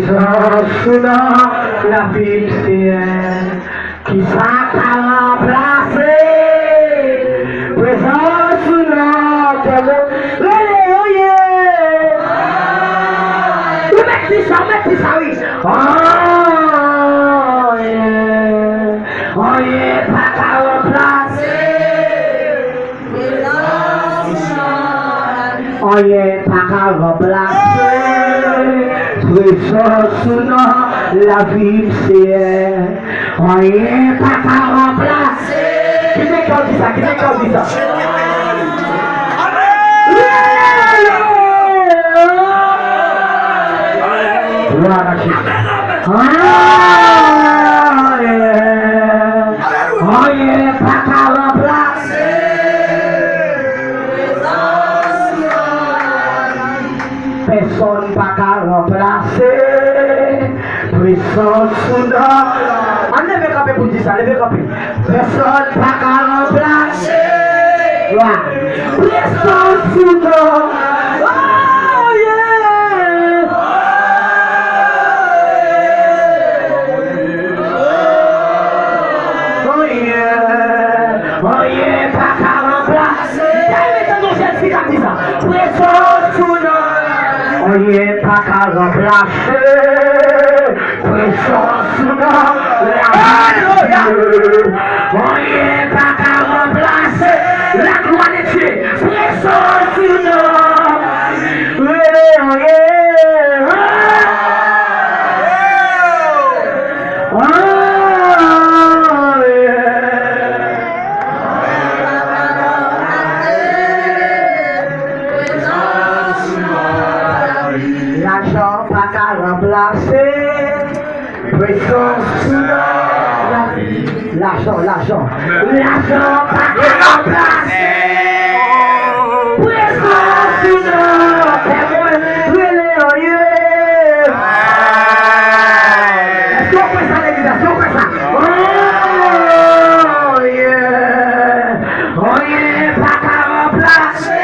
Soudan, la ville sienne, qui s'attend à remplacer, présent sous notre monde, mettez ça, oui. Oh yeah, pas qu'à remplacer, oh yeah, pas qu'à remplacer. Présent sous la ville sienne, on est pas qu'à remplacer. Qui c'est qui dit ça? Gloire à Jésus. On est pas qu'à remplacer. Personne pas qu'à remplacer. Puissance soudain. On lève camper pour dire ça, lève camper. Personne pas qu'à remplacer. Puissance soudain. Oh yeah. Oh yeah. Oh yeah, pas qu'à remplacer. Puissance soudain. On y est pas qu'à remplacer, puissance soudain, on y est pas qu'à remplacer, la gloire de Dieu, puissance soudain, on y l'argent pas qu'à remplacer, puissance soudain, l'argent pas qu'à remplacer, puissance soudain, est-ce qu'on fait ça l'église, est-ce qu'on fait ça? Oh yeah, pas qu'à remplacer.